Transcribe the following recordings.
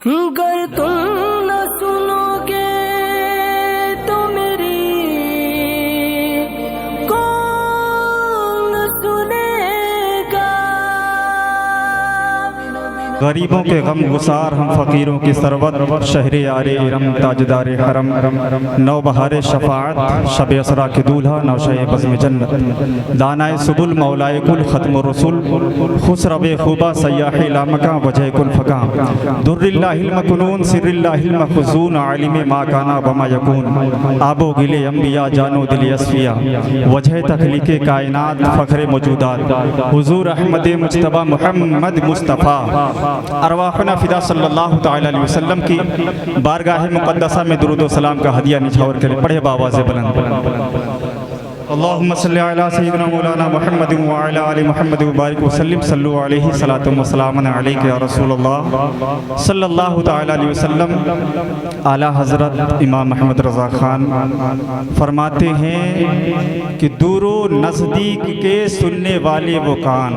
गर तुम न सुनोगे तो मेरी कौन सुनेगा। गरीबों के गम गुसार हम फ़कीरों की सरवत, शहर यारे इरम ताजदार हरम, नौ बहार शफाअत शब असरा के दूल्हा, नौशे बज़्म जन्नत, दानाए सुबुल मौलाए कुल ख़त्म रसूल, खुसरब खूबा सयाह लामका वजह कुल फ़का, दुर्रिल्लाहिल मकनून सिर्रिल्लाहिल मखज़ून, आलिम मा काना वमा यकून, आबो गिले अंबिया जानो दिल असफिया, वजह तख़लीक़े कायनात फ़ख्र मौजूदात, हुज़ूर अहमद मुज्तबा मुहम्मद मुस्तफ़ा अरवाहना फ़िदा सल्लल्लाहु तआला अलैहि वसल्लम की बारगाह मुक़द्दसा में दुरूद व सलाम का हदिया निछावर करें। पढ़े बावाज़ बुलंद। अल्लाहुम्मा सल्लि अला सय्यिदिना मौलाना मुहम्मद व अला आलि मुहम्मद व बारिक व सल्लिम सल्लु अलैहि सलातु व सलामुन अलैका या रसूलल्लाह सल्लल्लाहु तआला अलैहि वसल्लम। आला हज़रत इमाम अहमद रज़ा ख़ान फरमाते हैं कि दूरो नज़दीक के सुनने वाले वो कान,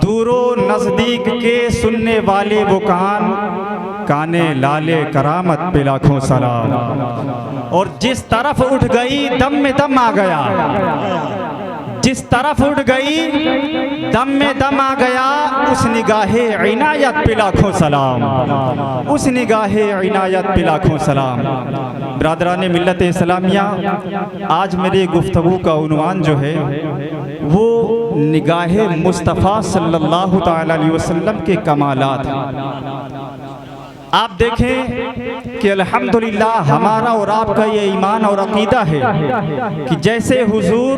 दूरो नज़दीक के सुनने वाले वो कान, काने लाले करामत पे लाखों सलाम। और जिस तरफ उठ गई दम में दम आ गया, जिस तरफ उठ गई दम में दम आ गया, उस निगाहे इनायत पे लाखों सलाम, उस निगाहे इनायत पे लाखों सलाम। ब्रादरान मिल्लत इस्लामिया, आज मेरे गुफ्तगू का उन्वान जो है वो निगाहे मुस्तफ़ा सल्लल्लाहु तआला अलैहि वसल्लम के कमालात। आप देखें कि अल्हम्दुलिल्लाह हमारा और आपका ये ईमान और अकीदा है कि जैसे हुजूर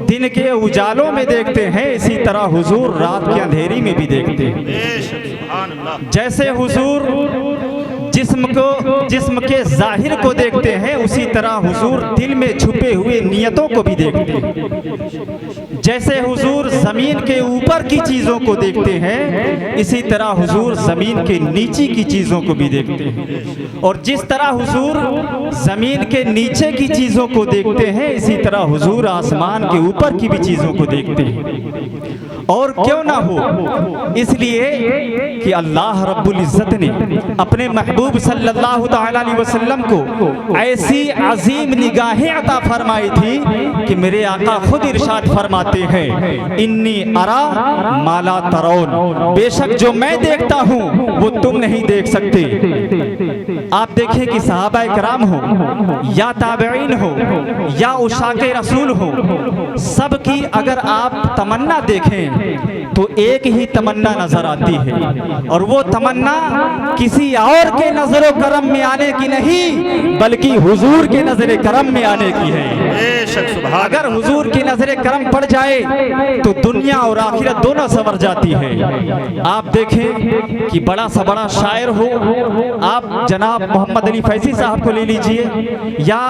दिन के उजालों में देखते हैं, इसी तरह हुजूर रात के अंधेरी में भी देखते हैं। जैसे हुजूर जिस्म के जाहिर को देखते हैं, उसी तरह हुजूर दिल में छुपे हुए नियतों को भी देखते हैं। जैसे हुजूर ज़मीन के ऊपर की चीज़ों को देखते हैं, इसी तरह हुजूर ज़मीन के नीचे की चीज़ों को भी देखते हैं। और जिस तरह हुजूर ज़मीन के नीचे की चीज़ों को देखते हैं, इसी तरह हुजूर आसमान के ऊपर की भी चीज़ों को देखते हैं। और क्यों ना हो, इसलिए कि अल्लाह रब्बुल इज़्ज़त ने अपने महबूब सल्लल्लाहु तआला अलैहि वसल्लम को ऐसी अजीम निगाहें अता फरमाई थी कि मेरे आका खुद इरशाद फरमाते हैं, इन्नी अरा माला तरौन, बेशक जो मैं देखता हूँ वो तुम नहीं देख सकते। आप देखें कि सहाबाए कराम हो या ताबईन हो या उशाके रसूल हो, सबकी अगर आप तमन्ना देखें तो एक ही तमन्ना नजर आती है, और वो तमन्ना किसी और के नजर करम में आने की नहीं, बल्कि हुजूर के नजर करम में आने की है। अगर हुजूर की नजर करम पड़ जाए तो दुनिया और आखिरत दोनों संवर जाती है। आप देखें कि बड़ा सा बड़ा शायर हो, आप जनाब मोहम्मद अली फैज़ी साहब को ले लीजिए, या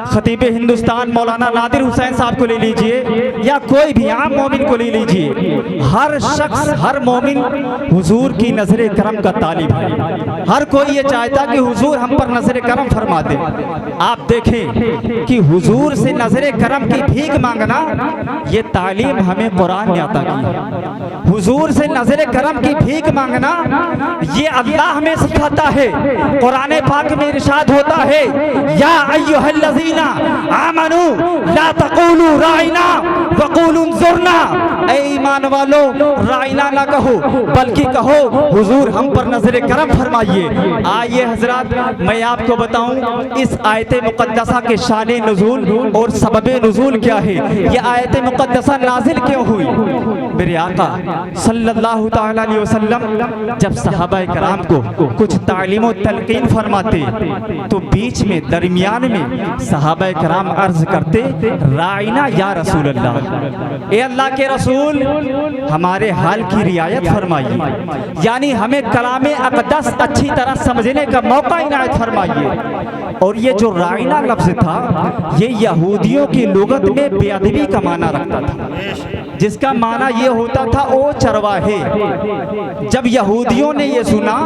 खतीब हिंदुस्तान मौलाना नादिर हुसैन साहब को ले लीजिए, या कोई भी आम मोमिन को ले लीजिए, हर शख्स हर मोमिन हुजूर की नजर करम का तालिब है। हर कोई ये चाहता कि हुजूर हम पर नजर करम फरमा दे। आप देखें कि हुजूर से नजर करम की भीख मांगना, ये तालीम हमें कुरान ने अता की। हुजूर से नजर करम की भीख मांगना ये अल्लाह हमें सिखाता है। कुरान पाक में इरशाद होता है, या अय्युहल्लज़ीना आमनू ला तक़ूलू राइना वक़ूलू उन्ज़ुरना, ऐ ईमान वालो राइना ना कहो बल्कि कहो हुजूर हम पर नजर करम फरमाइए। आइए हजरात, मैं आपको बताऊं इस आयत मुक़द्दसा के शान नुज़ूल और सबब नुज़ूल क्या है। ये आयत मुक़द्दसा नाजिल क्यों हुई? मेरे आका सल्लल्लाहु तआला अलैहि वसल्लम जब सहाबाए कराम को कुछ तालीम और तलकीन फरमाते तो बीच में दरमियान में सहाबाए कराम अर्ज करते, राइना या रसूल अल्लाह, ए अल्लाह के रसूल हमारे हाल की रियायत फरमाइए, यानी हमें कलामे अक़दस अच्छी तरह समझने का मौका इनायत फरमाइए। और ये जो राइना लफ्ज़ था, ये यहूदियों की लुगत में बेअदबी का माना रखता था। जिसका माना ये होता था ओ चरवाहे। जब यहूदियों ने ये सुना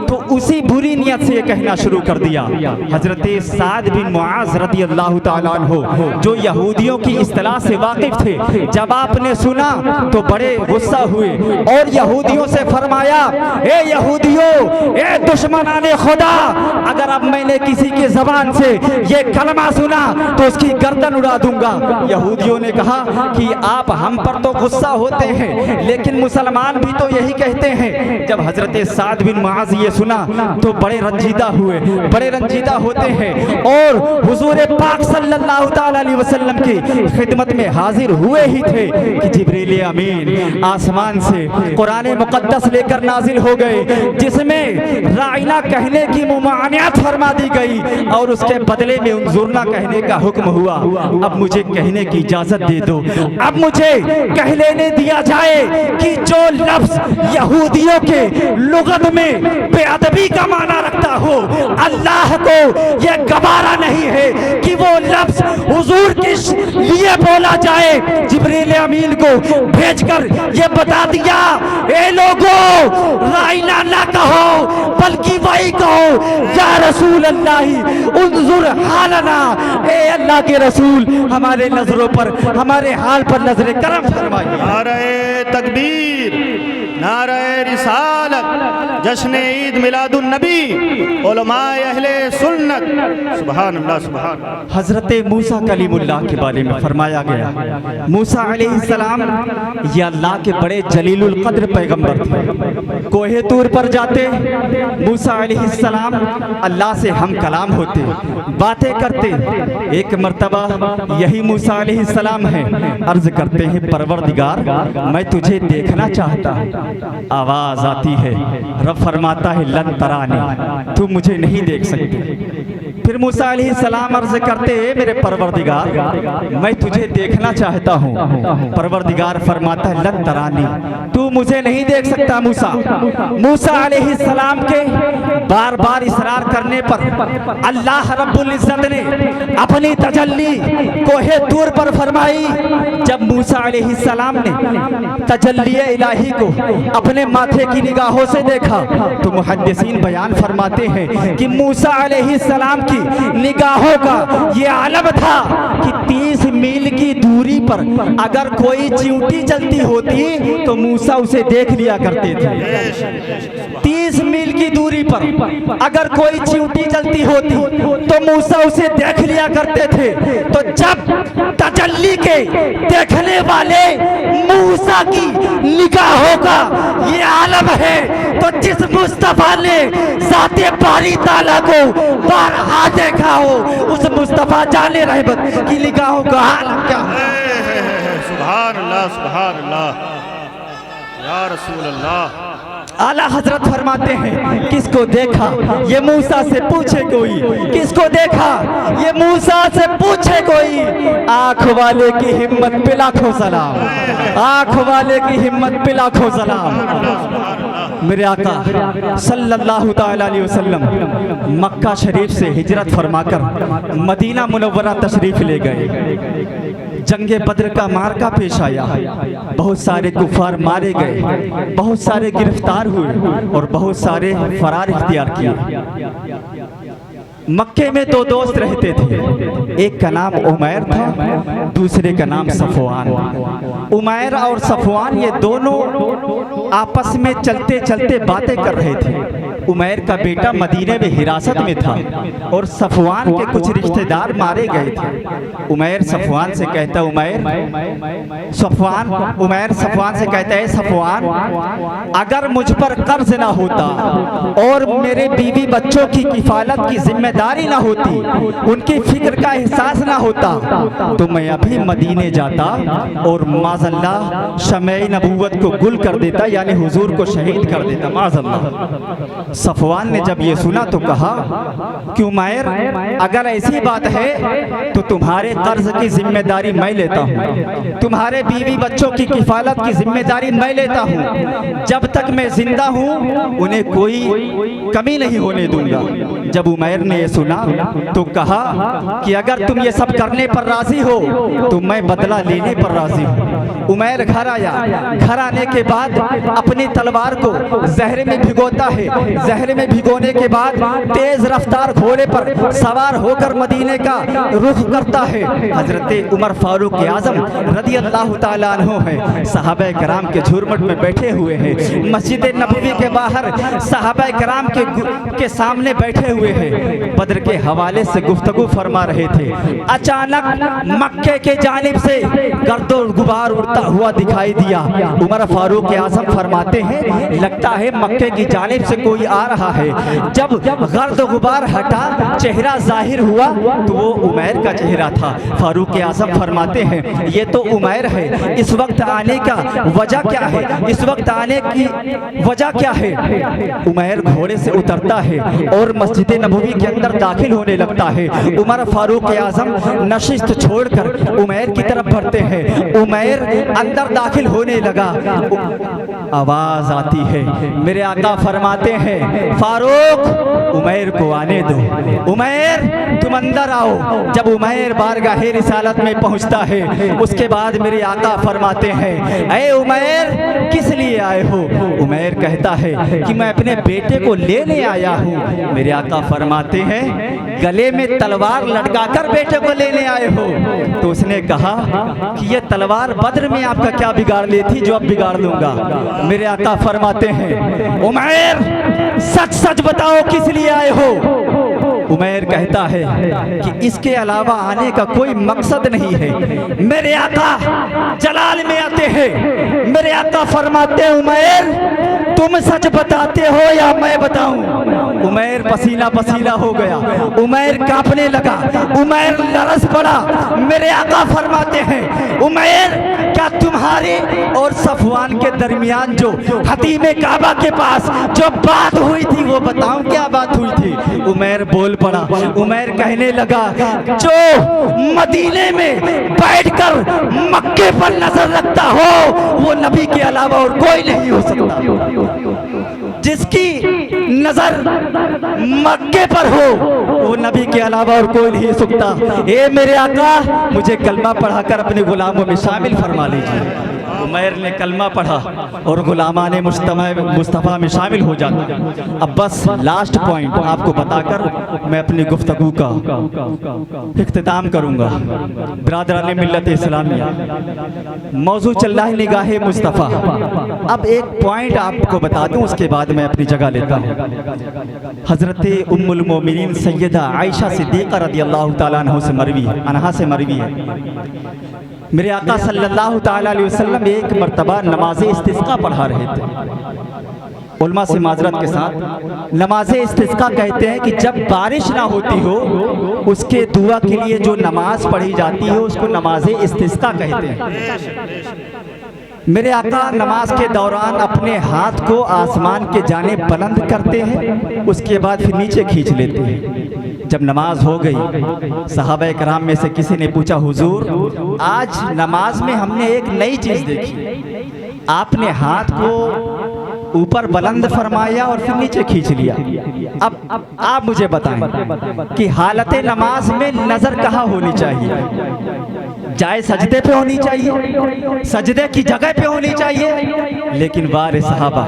तो उसी बुरी नियत से ये कहना शुरू कर दिया। हजरत साद बिन मुआज रदी अल्लाह ताला अन्हु जो यहूदियों की इस्तिलाह से वाकिफ थे, जब आपने सुना तो बड़े गुस्सा हुए और यहूदियों से फरमाया, ए यहूदियों, ए दुश्मनाने खुदा, अगर अब मैंने किसी की जबान से ये कलमा सुना तो उसकी गर्दन उड़ा दूंगा। यहूदियों ने कहा कि आप हम पर तो गुस्सा होते हैं, लेकिन मुसलमान भी तो यही कहते हैं। जब हजरत साद बिन मुआज ये सुना तो बड़े रंजीदा हुए, बड़े रंजीदा होते हैं और हुजूर पाक सल्लल्लाहु ताला अलैहि वसल्लम की खिदमत में हाजिर हुए ही थे कि जिब्रील अमीन आसमान से कुरान मुकद्दस लेकर नाजिल हो गए, जिसमें राइना कहने की मुमानियत फरमा दी गई और उसके बदले में उन्जुरना कहने का हुक्म हुआ। अब मुझे कहने की इजाजत दे दो, अब मुझे कह लेने दिया जाए कि जो लफ्ज यहूदियों के लुगत में बेअदबी का माना रखता हो, अल्लाह को यह गवारा नहीं है कि वो लफ्ज हुजूर के लिए बोला जाए। जिब्रील अमीन को भेजकर ये बता दिया, ए लोगों, राइना ना कहो बल्कि वही कहो, या रसूल अल्लाह उन्जुर हालना, ए अल्लाह के रसूल हमारे नजरों पर, हमारे हाल पर नजर करम फरमाइए। नारे तकबीर, नारे रिसालत, जश्न ईद मिलादुन नबी, उलमाए अहले सुन्नत, सुभान अल्लाह सुभान अल्लाह। हजरत मूसा कलीमुल्लाह के बारे में फरमाया गया, मूसा अलैहिस्सलाम ये अल्लाह के बड़े जलीलुल कद्र पैगंबर थे। कोहे तूर पर जाते मूसा अलैहिस्सलाम अल्लाह से हम कलाम होते, बातें करते। एक मर्तबा यही मूसा अलैहिस्सलाम है, अर्ज करते हैं, परवरदिगार मैं तुझे देखना चाहता हूँ। आवाज आती है, रब फरमाता है लन तरानी, तू मुझे नहीं देख सकते। फिर मूसा अलैहिस्सलाम अर्ज करते, मेरे परवरदिगार मैं तुझे देखना चाहता हूँ। परवरदिगार फरमाता है लन तरानी, तू मुझे नहीं देख सकता। मूसा अलैहिस्सलाम के बार बार इसरार करने पर अल्लाह रब्बुल इज्जत ने अपनी तजल्ली कोहे तूर पर फरमाई। जब मूसा अलैहिस्सलाम ने तजल्ली इलाही को अपने माथे की निगाहों से देखा तो मुहद्दिसीन बयान फरमाते हैं कि मूसा अलैहिस्सलाम की निगाहों का ये आलम था कि 30 मील की दूरी पर अगर कोई चींटी चलती होती तो मूसा उसे देख लिया करते थे। 30 मील की दूरी पर अगर कोई चींटी चलती होती तो मूसा उसे देख लिया करते थे। तो जब तजल्ली के देखने वाले मूसा की निगाहों का ये आलम है तो जिस मुस्तफा ने ज़ाते बारी ताला को बारहा देखा हो उस मुस्तफा जाने रहमत की निगाहों का आलम क्या है। सुभान अल्लाह सुभान अल्लाह, या रसूल अल्लाह। आला हजरत फरमाते हैं, किसको देखा ये मूसा से पूछे कोई, किसको देखा ये मूसा से पूछे कोई। आंख वाले की हिम्मत पे लाखों सलाम, आंख वाले की हिम्मत पे लाखों सलाम। मेरे आका सल्लल्लाहु ताला अलैहि वसल्लम मक्का शरीफ से हिजरत फरमाकर मदीना मुनव्वरा तशरीफ ले गए। जंगे बद्र का मार्का पेश आया, बहुत सारे कुफार मारे गए, बहुत सारे गिरफ्तार हुए और बहुत सारे फरार इख्तियार किए। मक्के में दो दोस्त रहते थे, एक का नाम उमैर था, दूसरे का नाम सफवान। उमैर और सफवान ये दोनों आपस में चलते चलते बातें कर रहे थे। उमैर का बेटा मदीने में हिरासत में था और सफवान के कुछ रिश्तेदार मारे गए थे। उमैर सफवान से कहता, उमैर सफवान से कहता है, सफवान अगर मुझ पर कर्ज ना होता और मेरे बीवी बच्चों की किफालत की जिम्मेदारी ना होती, उनकी फिक्र का एहसास ना होता तो मैं अभी मदीने जाता और माज़अल्लाह शमे नबूवत को गुल कर देता, यानी हुजूर को शहीद कर देता, माज़अल्लाह। सफवान ने जब ये सुना तो कहा कि उमैर अगर ऐसी बात है तो तुम्हारे कर्ज की जिम्मेदारी मैं लेता हूँ, तुम्हारे बीवी बच्चों की किफालत की जिम्मेदारी मैं लेता हूँ। जब तक मैं जिंदा हूँ उन्हें कोई कमी नहीं होने दूंगा। जब उमैर ने ये सुना तो कहा कि अगर तुम ये सब करने पर राजी हो तो मैं बदला लेने पर राजी हूँ। उमैर घर आया। घर आने के बाद अपनी तलवार को जहरे में भिगोता है। जहरे में भिगोने के बाद तेज रफ्तार घोड़े पर सवार होकर मदीने का रुख करता है। हजरत उमर फारूक आजम रदी अल्लाह ताला अन्हु है, सहाबा कराम के झुरमुट में बैठे हुए हैं। मस्जिद नबवी के बाहर सहाबा कराम के सामने बैठे हुए हैं। बद्र के हवाले से गुफ्तगू फरमा रहे थे। अचानक मक्के के जानिब से गर्दो गुबार उड़ता हुआ दिखाई दिया। उमर फारूक आजम फरमाते हैं लगता है मक्के की जानिब से कोई आ रहा है। जब गर्द गुबार हटा, चेहरा जाहिर हुआ तो वो उमैर का चेहरा था। फारूक आजम फरमाते हैं ये तो उमैर है। इस वक्त आने का वजह क्या है? इस वक्त आने की वजह क्या है? उमैर घोड़े से उतरता है और मस्जिद नबवी के अंदर दाखिल होने लगता है। उमर फारूक आजम नशिस्त छोड़कर उमैर की तरफ बढ़ते हैं। उमैर अंदर दाखिल होने लगा। आवाज आती है, मेरे आका फरमाते हैं फारूक उमैर को आने दो, उमैर तुम अंदर आओ। जब उमैर बारगाहे रिसालत में पहुंचता है उसके बाद मेरे आका फरमाते हैं ऐ उमैर किस लिए आए हो? उमैर कहता है कि मैं अपने बेटे को लेने आया हूँ। मेरे आका फरमाते हैं गले में तलवार लटकाकर बेटे को लेने आए हो? तो उसने कहा कि ये तलवार बद्र में आपका क्या बिगाड़ ली थी जो अब बिगाड़ लूंगा। मेरे आका फरमाते हैं उमैर सच सच बताओ किस लिए आए हो? उमैर कहता है कि इसके अलावा आने का कोई मकसद नहीं है। मेरे आका जलाल में आते हैं। मेरे आका फरमाते हैं उमैर तुम सच बताते हो या मैं बताऊं? उमैर पसीना पसीना हो गया। उमैर कांपने लगा। उमैर लरस पड़ा। मेरे आका फरमाते हैं उमैर क्या तुम्हारे और सफवान के दरमियान जो हतीमे काबा के पास जो बात हुई थी वो बताऊं क्या बात हुई थी? उमैर बोल पड़ा। उमैर कहने लगा जो मदीने में बैठकर मक्के पर नजर रखता हो वो नबी के अलावा और कोई नहीं हो सकता। जिसकी नजर मक्के पर हो वो नबी के अलावा और कोई नहीं हो सकता। ए मेरे आका मुझे कलमा पढ़ाकर अपने गुलामों में शामिल फरमा लीजिए। उमैर ने कलमा पढ़ा और गुलामान मुस्तफ़ा में शामिल हो जाता। अब बस लास्ट पॉइंट आपको बताकर मैं अपनी गुफ्तगू का इख्तिताम करूंगा। बिरादरान मिल्लत इस्लामिया, मौजू चल रहा है निगाहे मुस्तफ़ा। अब एक पॉइंट आपको बता दूं उसके बाद मैं अपनी जगह लेता हूँ। हज़रत उम्मुल मोमिनीन सैयदा आयशा सिद्दीक़ा रज़ियल्लाहु ताला अन्हा से मरवी है। मेरे आका सल्लल्लाहु ताला अलैहि वसल्लम एक मर्तबा नमाज इस्तिस्का पढ़ा रहे थे। उलमा से माजरत के साथ नमाज इस्तिस्का कहते हैं कि जब बारिश ना होती हो उसके दुआ के लिए जो नमाज पढ़ी जाती है उसको नमाज इस्तिस्का कहते हैं। मेरे आका नमाज के दौरान अपने हाथ को आसमान के जानिब बुलंद करते हैं, उसके बाद फिर नीचे खींच लेते हैं। जब नमाज हो गई सहाबा कराम में से किसी ने पूछा हुजूर आज नमाज में हमने एक नई चीज देखी, आपने हाथ को ऊपर बुलंद फरमाया और फिर नीचे खींच लिया। अब आप मुझे बताएं कि हालत नमाज में नजर कहाँ होनी चाहिए? जाए सजदे पे होनी चाहिए, सजदे की जगह पे होनी चाहिए। लेकिन वारे सहाबा,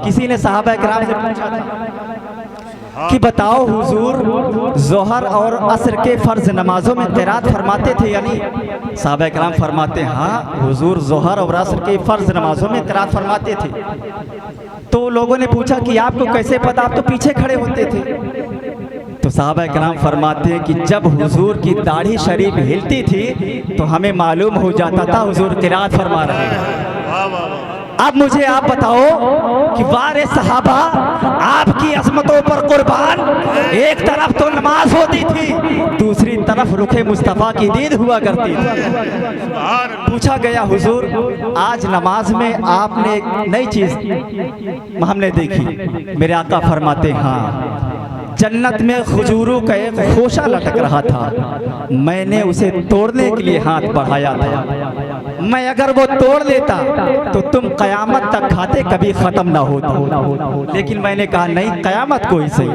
किसी ने सहाबा कराम से पूछा था कि बताओ हुजूर जोहर और असर के फर्ज नमाजों में क़िरात फरमाते थे या नहीं? सहाबा कराम फरमाते हाँ हुजूर जोहर और असर के फर्ज नमाजों में क़िरात फरमाते थे। तो लोगों ने पूछा कि आपको कैसे पता, आप तो पीछे खड़े होते थे। तो सहाबा कराम फरमाते हैं कि जब हुजूर की दाढ़ी शरीफ हिलती थी तो हमें मालूम हो जाता था हुजूर क़िरात फरमा रहे हैं। अब मुझे आप बताओ कि वारे सहाबा आपकी अजमतों पर कुर्बान, एक तरफ तो नमाज होती थी दूसरी तरफ रुखे मुस्तफ़ा की दीद हुआ करती थी। पूछा गया हुजूर आज नमाज में आपने एक नई चीज हमने देखी। मेरे आका फरमाते हाँ जन्नत में खजूरों का एक खोशा लटक रहा था। मैंने उसे तोड़ने के लिए हाथ बढ़ाया था। मैं अगर वो तोड़ लेता तो तुम कयामत तक खाते, कभी ख़त्म ना होता। लेकिन मैंने कहा नहीं, कयामत को ही सही।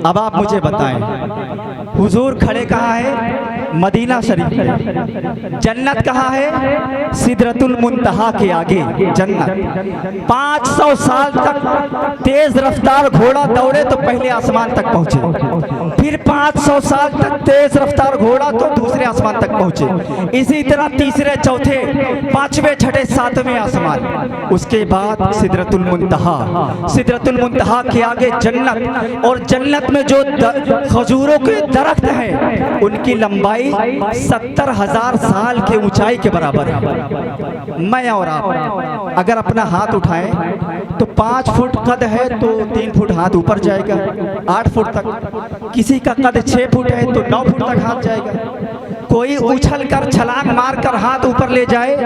अब आप मुझे बताएं, हुजूर खड़े कहाँ है? मदीना शरीफ में। जन्नत कहाँ है? सिदरतुल मुंतहा के आगे जन्नत। 500 साल तक तेज रफ्तार घोड़ा दौड़े तो पहले आसमान तक पहुंचे, फिर 500 साल तक तेज रफ्तार घोड़ा तो दूसरे आसमान तक पहुंचे। इसी तरह तीसरे, चौथे, पांचवें, छठे, सातवें आसमान। उसके बाद सिदरतुल मुंतहा। सिदरतुल मुंतहा के आगे जन्नत। और जन्नत में जो खजूरों के दरख्त हैं उनकी लंबाई 70,000 साल के ऊंचाई के बराबर है। मैं और आप अगर अपना हाथ उठाएं तो 5 फुट कद है तो 3 फुट हाथ ऊपर जाएगा, 8 फुट तक। किसी का कद 6 फुट है तो 9 फुट तक हाथ जाएगा। कोई उछल कर, छलांग मार कर हाथ ऊपर ले जाए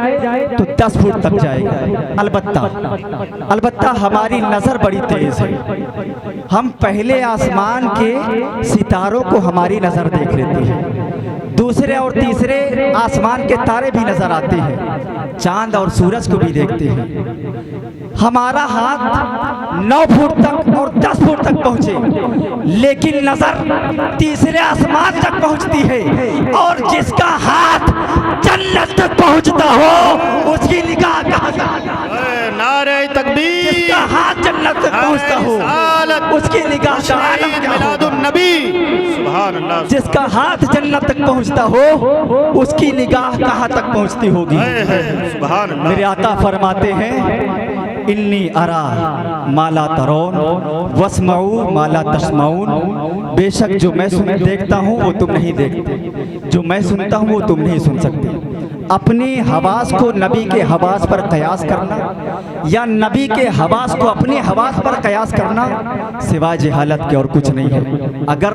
तो 10 फुट तक जाएगा। अलबत्ता हमारी नजर बड़ी तेज है। हम पहले आसमान के सितारों को हमारी नजर देख लेती है, दूसरे और तीसरे आसमान के तारे भी नजर आते हैं, चांद और सूरज को भी देखते हैं। हमारा हाथ 9 फुट तक और 10 फुट तक पहुंचे, लेकिन नजर तीसरे आसमान तक पहुंचती है। और जिसका हाथ जन्नत तक पहुंचता हो उसकी निगाह कहां तक? नारे तकबीर। जिसका हाथ जन्नत तक पहुंचता हो उसकी निगाह नबी। सुभान अल्लाह। जिसका हाथ जन्नत तक पहुंचता हो उसकी निगाह कहां तक पहुंचती होगी? सुभान अल्लाह। मेरे आका फरमाते हैं, इन्नी अरा माला तरोन वस्माऊ माला तस्माउन। बेशक जो मैं देखता हूँ वो तुम नहीं देखते, जो मैं सुनता हूँ वो तुम नहीं सुन सकते। अपनी हवास को नबी के हवास पर कयास करना या नबी के हवास को अपनी हवास पर कयास करना सिवाय जहालत के और कुछ नहीं है। अगर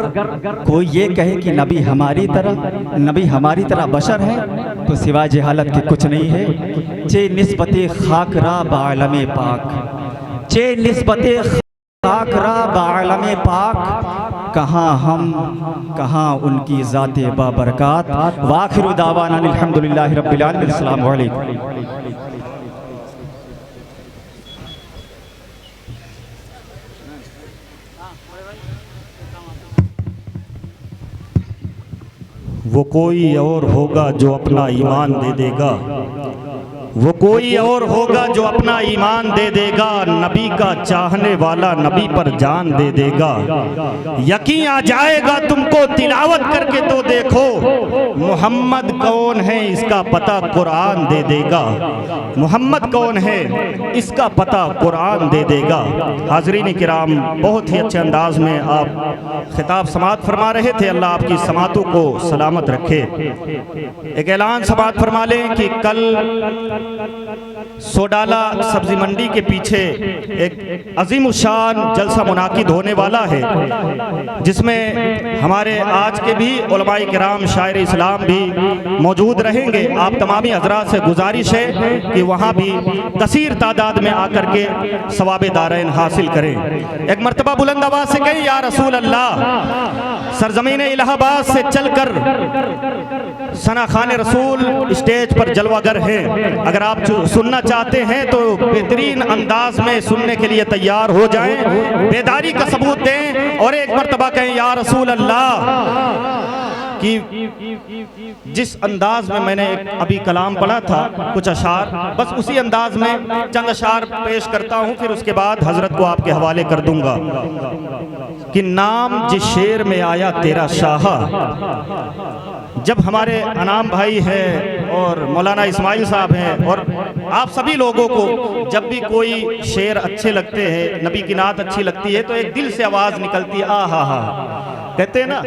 कोई ये कहे कि नबी हमारी तरह बशर है तो सिवाय जहालत के कुछ नहीं है। चे निस्बते खाकरा बालमे पाक, चे निस्बते खाकरा बालमे पाक। कहाँ हम, कहाँ उनकी ज़ाते बाबरकात। वाखिरु दावाना अल्हम्दुलिल्लाहि रब्बिल आलमीन। अस्सलामु अलैकुम। वो कोई और होगा जो अपना ईमान दे देगा, वो कोई और होगा जो अपना ईमान दे देगा। नबी का चाहने वाला नबी पर जान दे देगा। यकीन आ जाएगा तुमको तिलावत करके तो देखो, मोहम्मद कौन है इसका पता कुरान दे देगा। मोहम्मद कौन है इसका पता कुरान दे देगा। हाज़रीन किराम, बहुत ही अच्छे अंदाज में आप खिताब समात फरमा रहे थे। अल्लाह आपकी समातों को सलामत रखे। एक ऐलान समात फरमा लें कि कल सोडाला सब्जी मंडी के पीछे एक अजीमुशान जलसा मुनाकिद होने वाला है, जिसमें हमारे आज के भी उलमाए किराम शायर इस्लाम भी मौजूद रहेंगे। आप तमामी हजरात से गुजारिश है कि वहाँ भी कसीर तादाद में आकर के सवाबे दारैन हासिल करें। एक मरतबा बुलंद आवाज से कहें, या रसूल अल्लाह। सरजमीन इलाहाबाद से चलकर सना खान रसूल स्टेज पर जलवागर है। अगर आप सुनना चाहते हैं तो बेहतरीन अंदाज में सुनने के लिए तैयार हो जाएं, बेदारी का सबूत दें और एक मर्तबा कहें, या रसूल अल्लाह। कि जिस अंदाज में मैंने अभी कलाम पढ़ा था, कुछ अशार, बस उसी अंदाज में चंद अशार पेश करता हूँ, फिर उसके बाद हजरत को आपके हवाले कर दूंगा। कि नाम जिस शेर में आया तेरा शाह। जब हमारे अनाम भाई हैं और मौलाना इस्माइल साहब हैं और आप सभी लोगों को जब भी कोई शेर अच्छे लगते हैं, नबी की नात अच्छी लगती है, तो एक दिल से आवाज़ निकलती है, आ हा हा। कहते हैं ना,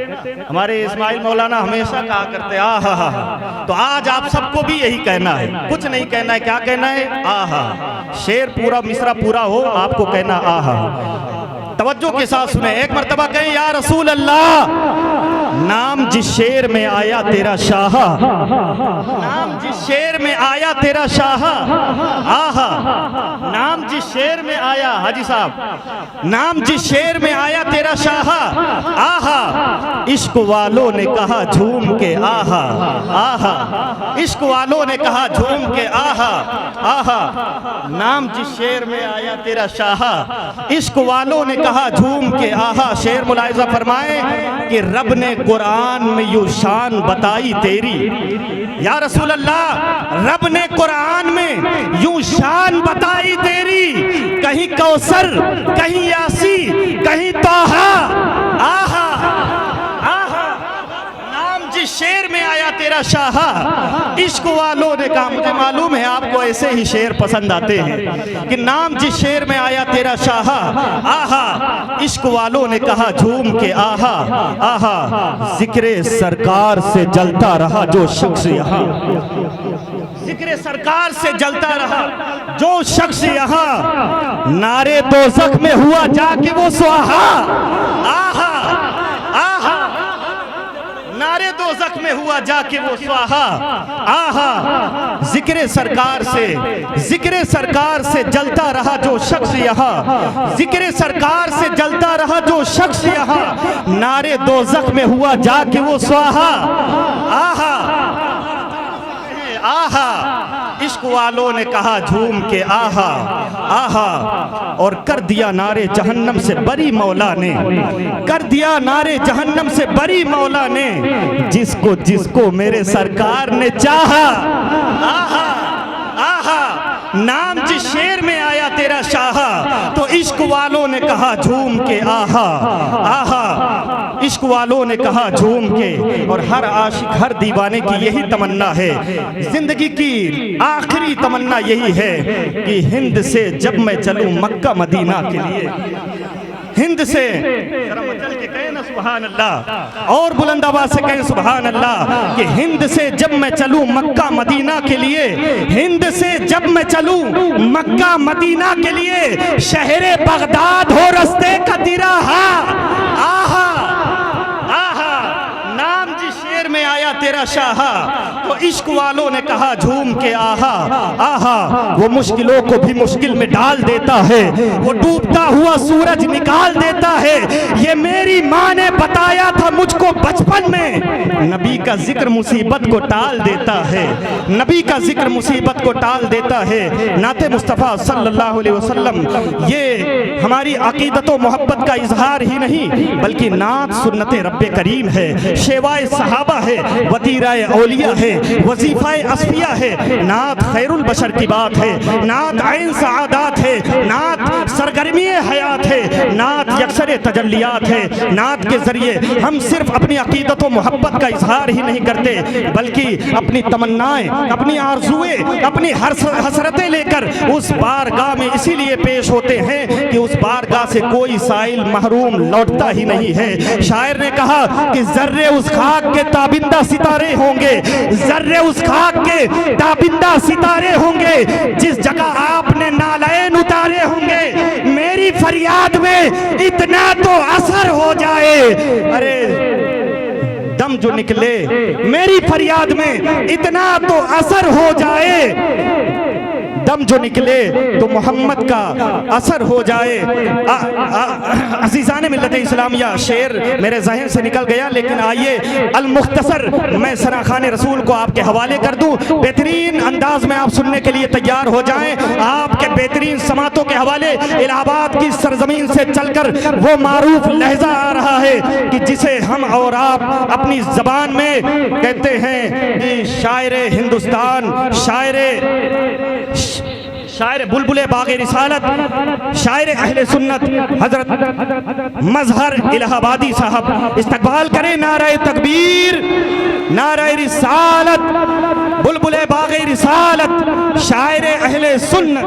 हमारे इस्माइल मौलाना हमेशा कहा करते आ हा हा। तो आज आप सबको भी यही कहना है, कुछ नहीं कहना है। क्या कहना है? आ हा। शेर पूरा मिसरा पूरा हो, आपको कहना आ हा। तवज्जो के साथ सुने, एक मर्तबा कहें या रसूल अल्लाह, नाम जिस शेर में आया तेरा शाह, नाम जिस शेर में आया तेरा शाह, आहा, नाम जिस शेर में आया, हाजी साहब, नाम जिस शेर में आया तेरा शाह, आहा, इश्क वालों ने कहा झूम के आहा, आहा, इश्क वालों ने कहा झूम के आहा, आहा, नाम जिस शेर में आया तेरा शाह, इश्क वालों ने कहा झूम के आहा। शेर मुलाहिजा फरमाए कि रब ने कुरान में यूं शान बताई तेरी, या रसूल अल्लाह, रब ने कुरान में यूं शान बताई तेरी, कहीं कौसर, कहीं यासी, कहीं तोहा, आहा, आहा, नाम जिस शेर में आया तेरा शाह, इश्क वालों ने कहा, मुझे मालूम है आपको ऐसे ही शेर पसंद आते हैं कि नाम जिस शेर में आया तेरा शाह, आहा, इश्क वालों ने कहा झूम के आहा, आहा, जिक्रे सरकार से जलता रहा जो शख्स यहाँ, जिक्रे सरकार से जलता रहा जो शख्स यहाँ, नारे दोज़ख में हुआ जाके वो स्वाहा, आहा, आहा, नारे दोज़ख में हुआ जाके वो स्वाहा, आहा, जिक्रे सरकार से जलता रहा जो शख्स यहाँ, जिक्रे सरकार से जलता रहा जो शख्स यहाँ, नारे दोज़ख में हुआ जाके वो स्वाहा, आहा, आहा, इश्क वालों ने कहा झूम के आहा, आहा, और कर दिया नारे जहन्नम से बरी मौला ने, कर दिया नारे जहन्नम से बरी मौला ने, जिसको जिसको मेरे सरकार ने चाहा, आहा, आहा, नाम जिस शेर में आया तेरा शाह, तो इश्क वालों ने कहा झूम के आहा, आहा, इश्क वालों ने कहा झूम के। और हर आशिक, हर दीवाने की यही तमन्ना है, जिंदगी की आखिरी तमन्ना यही है कि हिंद से जब मैं चलूं मक्का मदीना के लिए, हिंद से, जरा मचल के कहें ना सुभान अल्लाह, और बुलंद आवाज से कहें सुभान अल्लाह, कि हिंद से जब मैं चलूं मक्का मदीना के लिए, हिंद से जब मैं चलूं मक्का मदीना के लिए, शहरे बगदाद हो रस्ते का तिराहा, आहा, आहा, नाम जिस शेर में आया तेरा शाह, तो इश्क वालों ने कहा झूम के आहा, आहा, वो मुश्किलों को भी मुश्किल में डाल देता है, वो डूबता हुआ सूरज निकाल देता है, ये मेरी माँ ने बताया था मुझको बचपन में, नबी का जिक्र मुसीबत को टाल देता है, नबी का जिक्र मुसीबत को टाल देता है। नाते मुस्तफ़ा सल्लल्लाहु अलैहि वसल्लम ये हमारी अकीदत व मोहब्बत का इजहार ही नहीं, बल्कि नात सुन्नत रब्बे करीम है, शेवाए सहाबा है, वतीराए औलिया है, वजीफाए असफिया है, नात खैरुल बशर की बात है, नात ऐन सआदात है, नात सरगर्मी हयात है, नात यक्सर तजल्लियात है। नात के जरिए हम सिर्फ अपनी अकीदत व मोहब्बत का इजहार ही नहीं करते, बल्कि अपनी तमन्नाएं, अपनी आरज़ुएं, अपनी हसरतें लेकर उस बारगाह में इसीलिए पेश होते हैं कि उस बारगाह से कोई साइल महरूम लौटता ही नहीं है। शायर ने कहा कि जर्रे उस खाक के ताबिंदा सितारे होंगे, जर्रे उस खाक के ताबिंदा सितारे होंगे, जिस जगह आपने नालैन उतारे होंगे, मेरी फरियाद में इतना तो असर हो जाए, अरे दम जो निकले मेरी फरियाद में इतना तो असर हो जाए, दम जो निकले तो मोहम्मद का असर हो जाए। अज़ीज़ान मिल्लत इस्लामिया, शेर मेरे जहन से निकल गया, लेकिन आइए अल मुख्तसर मैं सराखाने रसूल को आपके हवाले कर दूं, बेहतरीन अंदाज में आप सुनने के लिए तैयार हो जाएं। आपके बेहतरीन समातों के हवाले इलाहाबाद की सरजमीन से चलकर वो मारूफ लहजा आ रहा है कि जिसे हम और आप अपनी जबान में कहते हैं कि शायर हिंदुस्तान, शायर बुलबुले बागे रिसालत, शायर अहले सुन्नत हजरत मजहर इलाहाबादी साहब इस्तकबाल करें। नारे तकबीर, नारे रिसालत, बुलबुले बागे रिसालत, शायर अहले सुन्नत।